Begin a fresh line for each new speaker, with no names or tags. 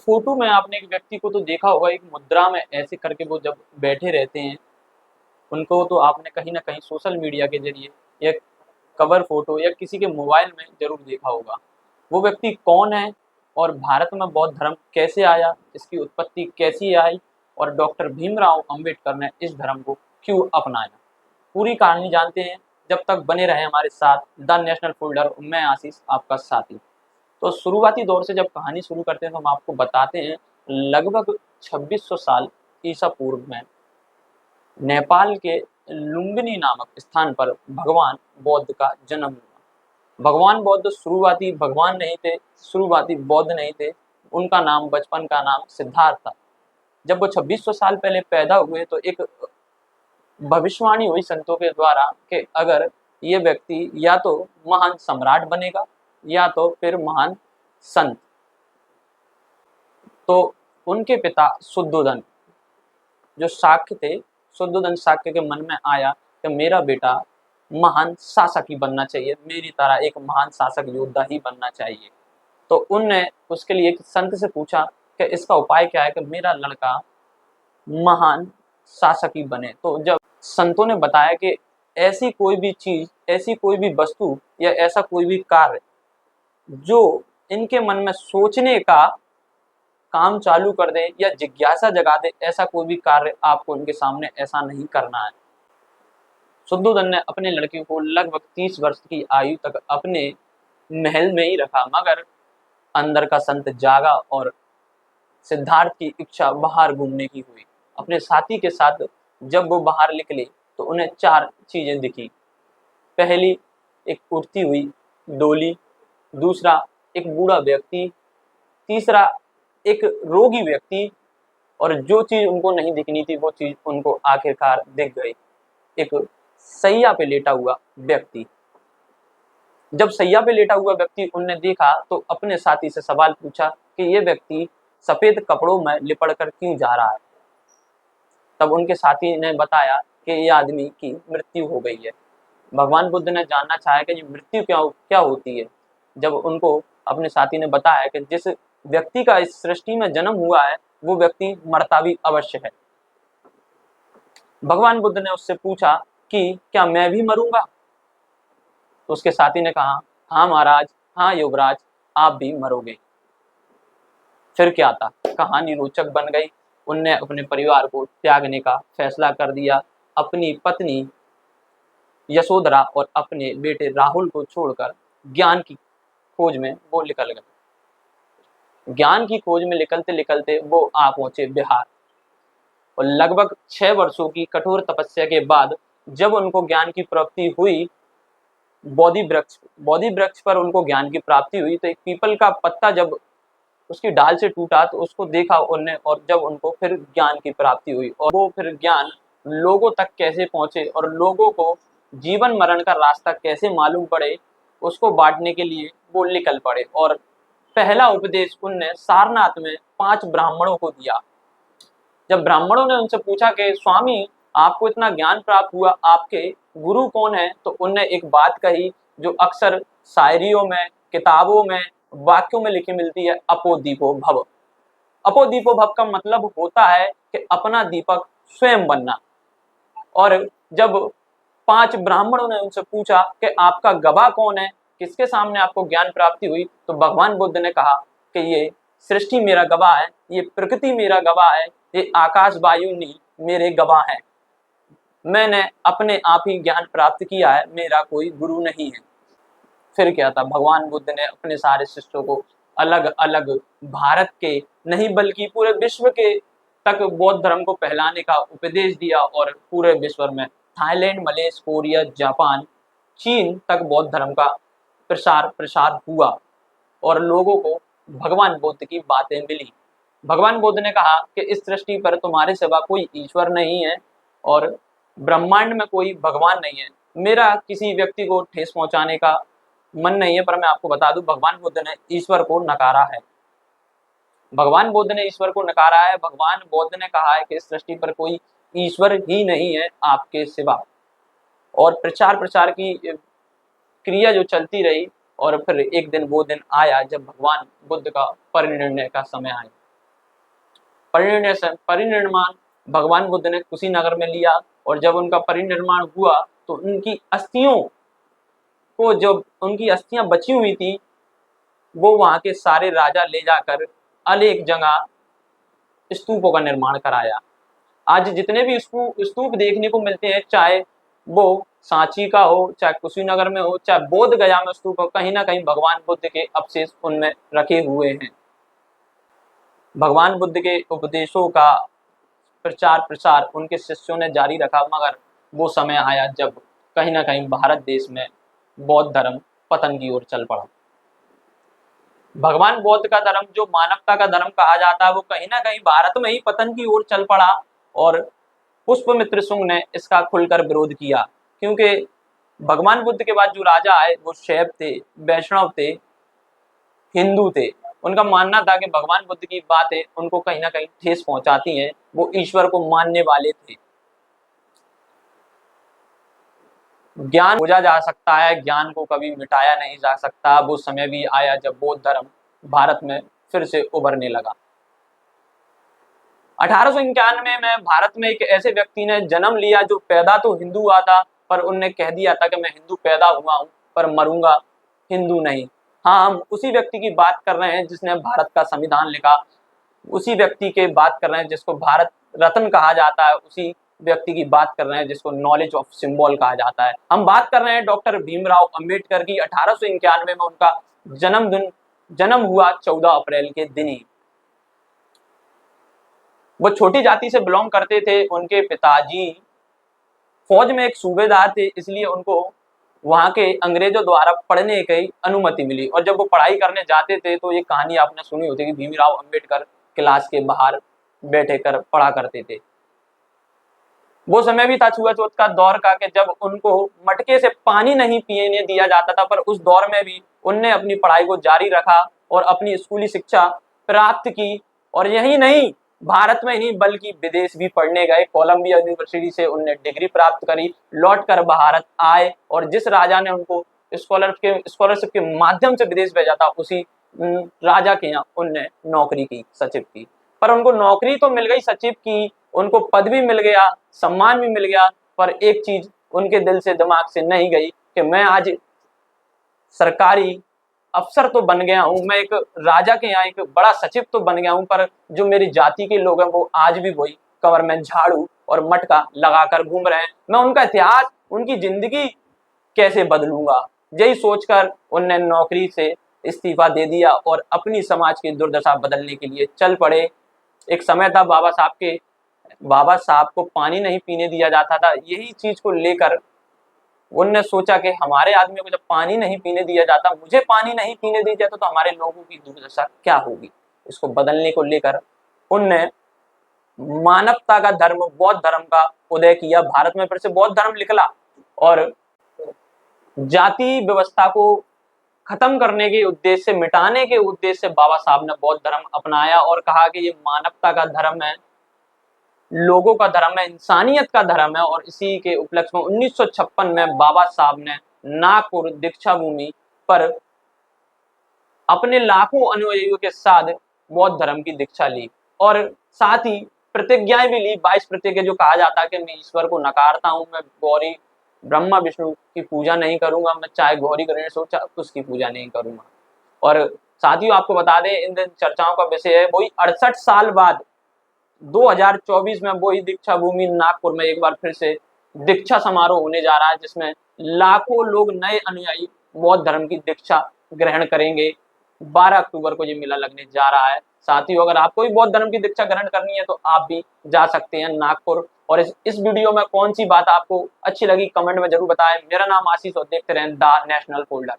Photo में आपने एक व्यक्ति को तो देखा होगा, एक मुद्रा में ऐसे करके वो जब बैठे रहते हैं, उनको तो आपने कहीं न कहीं सोशल मीडिया के ज़रिए या कवर फ़ोटो या किसी के मोबाइल में ज़रूर देखा होगा। वो व्यक्ति कौन है और भारत में बौद्ध धर्म कैसे आया, इसकी उत्पत्ति कैसी आई और डॉक्टर भीमराव अम्बेडकर ने इस धर्म को क्यों अपनाया? पूरी कहानी जानते हैं, जब तक बने रहें हमारे साथ द नेशनल फ़ोल्डर। मैं आशीष आपका साथी। तो शुरुआती दौर से जब कहानी शुरू करते हैं तो हम आपको बताते हैं, लगभग 2600 साल ईसा पूर्व में नेपाल के लुम्बिनी नामक स्थान पर भगवान बौद्ध का जन्म हुआ। भगवान बौद्ध शुरुआती भगवान नहीं थे, शुरुआती बौद्ध नहीं थे। उनका नाम, बचपन का नाम सिद्धार्थ था। जब वो 2600 साल पहले पैदा हुए तो एक भविष्यवाणी हुई संतों के द्वारा कि अगर ये व्यक्ति या तो महान सम्राट बनेगा या तो फिर महान संत। तो उनके पिता शुद्धोधन, जो शाक्य थे, शुद्धोधन शाक्य के मन में आया कि मेरा बेटा महान शासक ही बनना चाहिए, मेरी तरह एक महान शासक योद्धा ही बनना चाहिए। तो उनने उसके लिए एक संत से पूछा कि इसका उपाय क्या है कि मेरा लड़का महान शासक ही बने। तो जब संतों ने बताया कि ऐसी कोई भी चीज़, ऐसी कोई भी वस्तु या ऐसा कोई भी कार्य जो इनके मन में सोचने का काम चालू कर दे या जिज्ञासा जगा दे, ऐसा कोई भी कार्य आपको इनके सामने ऐसा नहीं करना है। शुद्धोधन ने अपने लड़के को लगभग 30 वर्ष की आयु तक अपने महल में ही रखा, मगर अंदर का संत जागा और सिद्धार्थ की इच्छा बाहर घूमने की हुई। अपने साथी के साथ जब वो बाहर निकले तो उन्हें 4 चीज़ें दिखी। पहली, एक उड़ती हुई डोली, दूसरा एक बूढ़ा व्यक्ति, तीसरा एक रोगी व्यक्ति, और जो चीज़ उनको नहीं दिखनी थी वो चीज़ उनको आखिरकार दिख गई, एक सैया पे लेटा हुआ व्यक्ति। जब सैया पे लेटा हुआ व्यक्ति उनने देखा तो अपने साथी से सवाल पूछा कि ये व्यक्ति सफ़ेद कपड़ों में लिपट कर क्यों जा रहा है। तब उनके साथी ने बताया कि ये आदमी की मृत्यु हो गई है। भगवान बुद्ध ने जानना चाहा कि ये मृत्यु क्या होती है। जब उनको अपने साथी ने बताया कि जिस व्यक्ति का इस सृष्टि में जन्म हुआ है वो व्यक्ति मरता भी अवश्य है। भगवान बुद्ध ने उससे पूछा कि क्या मैं भी मरूंगा? तो उसके साथी ने कहा, हाँ महाराज, हाँ युवराज, आप भी मरोगे। फिर क्या था, कहानी रोचक बन गई। उनने अपने परिवार को त्यागने का फैसला कर दिया। अपनी पत्नी यशोधरा और अपने बेटे राहुल को छोड़कर ज्ञान की खोज में वो निकल गए। ज्ञान की खोज में निकलते निकलते वो आ पहुंचे बिहार, और लगभग 6 वर्षों की कठोर तपस्या के बाद जब उनको ज्ञान की प्राप्ति हुई, बोधि वृक्ष पर उनको ज्ञान की प्राप्ति हुई, तो एक पीपल का पत्ता जब उसकी डाल से टूटा तो उसको देखा उनने, और जब उनको फिर ज्ञान की प्राप्ति हुई और वो फिर ज्ञान लोगों तक कैसे पहुंचे और लोगों को जीवन मरण का रास्ता कैसे मालूम पड़े, उसको बांटने के लिए वो निकल पड़े। और पहला उपदेश उनने सारनाथ में 5 ब्राह्मणों को दिया। जब ब्राह्मणों ने उनसे पूछा कि स्वामी, आपको इतना ज्ञान प्राप्त हुआ, आपके गुरु कौन है? तो उनने एक बात कही जो अक्सर शायरियों में, किताबों में, वाक्यों में लिखी मिलती है, अपो दीपो भव। अपो दीपो भव का मतलब होता है कि अपना दीपक स्वयं बनना। और जब 5 ब्राह्मणों ने उनसे पूछा कि आपका गवाह कौन है, किसके सामने आपको ज्ञान प्राप्ति हुई, तो भगवान बुद्ध ने कहा कि ये सृष्टि मेरा गवाह है, ये प्रकृति मेरा गवाह है, ये आकाश वायु नी मेरे गवाह हैं। मैंने अपने आप ही ज्ञान प्राप्त किया है, मेरा कोई गुरु नहीं है। फिर क्या था, भगवान बुद्ध ने अपने सारे शिष्यों को अलग अलग भारत के नहीं बल्कि पूरे विश्व के तक बौद्ध धर्म को फैलाने का उपदेश दिया, और पूरे विश्व में थाईलैंड, मलेशिया, कोरिया, जापान, चीन तक बौद्ध धर्म का प्रसार हुआ और लोगों को भगवान बुद्ध की बातें मिली। भगवान बुद्ध ने कहा कि इस सृष्टि पर तुम्हारे सिवा कोई ईश्वर नहीं है और ब्रह्मांड में कोई भगवान नहीं है। मेरा किसी व्यक्ति को ठेस पहुंचाने का मन नहीं है, पर मैं आपको बता दूं, भगवान बुद्ध ने ईश्वर को नकारा है। भगवान बुद्ध ने ईश्वर को नकारा है। भगवान बुद्ध ने कहा है कि इस सृष्टि पर कोई ईश्वर ही नहीं है आपके सिवा। और प्रचार की क्रिया जो चलती रही, और फिर एक दिन वो दिन आया जब भगवान बुद्ध का परिनिर्णय का समय आया। परिनिर्माण भगवान बुद्ध ने कुशीनगर में लिया, और जब उनका परिनिर्माण हुआ तो उनकी अस्थियों को, जो उनकी अस्थियां बची हुई थी, वो वहां के सारे राजा ले जाकर अनेक जगह स्तूपों का निर्माण कराया। आज जितने भी स्तूप देखने को मिलते हैं, चाहे वो सांची का हो, चाहे कुशीनगर में हो, चाहे बोध गया में स्तूप हो, कहीं ना कहीं भगवान बुद्ध के अवशेष उनमें रखे हुए हैं। भगवान बुद्ध के उपदेशों का प्रचार प्रसार उनके शिष्यों ने जारी रखा, मगर वो समय आया जब कहीं ना कहीं भारत देश में बौद्ध धर्म पतन की ओर चल पड़ा। भगवान बौद्ध का धर्म, जो मानवता का धर्म कहा जाता है, वो कहीं ना कहीं भारत में ही पतन की ओर चल पड़ा, और पुष्पमित्र शुंग ने इसका खुलकर विरोध किया, क्योंकि भगवान बुद्ध के बाद जो राजा आए वो शैव थे, वैष्णव थे, हिंदू थे। उनका मानना था कि भगवान बुद्ध की बातें उनको कहीं ना कहीं ठेस पहुंचाती हैं, वो ईश्वर को मानने वाले थे। ज्ञान खोजा जा सकता है, ज्ञान को कभी मिटाया नहीं जा सकता। वो समय भी आया जब बौद्ध धर्म भारत में फिर से उभरने लगा। 1891 में भारत में एक ऐसे व्यक्ति ने जन्म लिया जो पैदा तो हिंदू हुआ था, पर उनने कह दिया था कि मैं हिंदू पैदा हुआ हूं पर मरूंगा हिंदू नहीं। हाँ, हम उसी व्यक्ति की बात कर रहे हैं जिसने भारत का संविधान लिखा, उसी व्यक्ति के बात कर रहे हैं जिसको भारत रत्न कहा जाता है, उसी व्यक्ति की बात कर रहे हैं जिसको नॉलेज ऑफ सिंबल कहा जाता है। हम बात कर रहे हैं डॉक्टर भीमराव अंबेडकर की। 1891 में उनका जन्म हुआ 14 अप्रैल के दिन ही। वो छोटी जाति से बिलोंग करते थे। उनके पिताजी फौज में एक सूबेदार थे, इसलिए उनको वहां के अंग्रेजों द्वारा पढ़ने की अनुमति मिली, और जब वो पढ़ाई करने जाते थे तो ये कहानी आपने सुनी होती कि भीमराव अंबेडकर क्लास के बाहर बैठे कर पढ़ा करते थे। वो समय भी था छुआछूत का दौर का, कि जब उनको मटके से पानी नहीं पीने दिया जाता था, पर उस दौर में भी उनने अपनी पढ़ाई को जारी रखा और अपनी स्कूली शिक्षा प्राप्त की। और यही नहीं, भारत में ही बल्कि विदेश भी पढ़ने गए। कोलंबिया यूनिवर्सिटी से उनने डिग्री प्राप्त करी, लौटकर भारत आए, और जिस राजा ने उनको स्कॉलरशिप के माध्यम से विदेश भेजा था, उसी राजा के यहाँ उनने नौकरी की, सचिव की। पर उनको नौकरी तो मिल गई सचिव की, उनको पद भी मिल गया, सम्मान भी मिल गया, पर एक चीज उनके दिल से दिमाग से नहीं गई कि मैं आज सरकारी अफसर तो बन गया हूं, मैं एक राजा के यहाँ एक बड़ा सचिव तो बन गया हूं, पर जो मेरी जाति के लोग हैं वो आज भी वही कमर में झाड़ू और मटका लगाकर घूम रहे हैं। मैं उनका इतिहास, उनकी जिंदगी कैसे बदलूंगा। यही सोचकर उनने नौकरी से इस्तीफा दे दिया और अपनी समाज की दुर्दशा बदलने के लिए चल पड़े। एक समय था बाबा साहब को पानी नहीं पीने दिया जाता था। यही चीज को लेकर उनने सोचा कि हमारे आदमी को जब पानी नहीं पीने दिया जाता, मुझे पानी नहीं पीने दिया जाता, तो हमारे लोगों की दुर्दशा क्या होगी। इसको बदलने को लेकर उनने मानवता का धर्म, बौद्ध धर्म का उदय किया। भारत में फिर से बौद्ध धर्म निकला, और जाति व्यवस्था को खत्म करने के उद्देश्य से, मिटाने के उद्देश्य से बाबा साहब ने बौद्ध धर्म अपनाया और कहा कि ये मानवता का धर्म है, लोगों का धर्म है, इंसानियत का धर्म है। और इसी के उपलक्ष्य में 1956 में बाबा साहब ने नागपुर दीक्षा भूमि पर अपने लाखों अनुयायियों के साथ बौद्ध धर्म की दीक्षा ली, और साथ ही प्रतिज्ञाएं भी ली। 22 प्रतिज्ञा, जो कहा जाता है कि मैं ईश्वर को नकारता हूं, मैं गौरी ब्रह्मा विष्णु की पूजा नहीं करूंगा, मैं चाहे गौरी गणेश हो चाहे उसकी पूजा नहीं करूंगा। और साथियों, आपको बता दें, इन चर्चाओं का विषय है वही 68 साल बाद 2024 में वही दीक्षा भूमि नागपुर में एक बार फिर से दीक्षा समारोह होने जा रहा है, जिसमें लाखों लोग, नए अनुयायी बौद्ध धर्म की दीक्षा ग्रहण करेंगे। 12 अक्टूबर को ये मेला लगने जा रहा है। साथियों, अगर आपको भी बौद्ध धर्म की दीक्षा ग्रहण करनी है तो आप भी जा सकते हैं नागपुर। और इस वीडियो में कौन सी बात आपको अच्छी लगी कमेंट में जरूर बताएं। मेरा नाम आशीष और देखते रहें द नेशनल फोल्डर।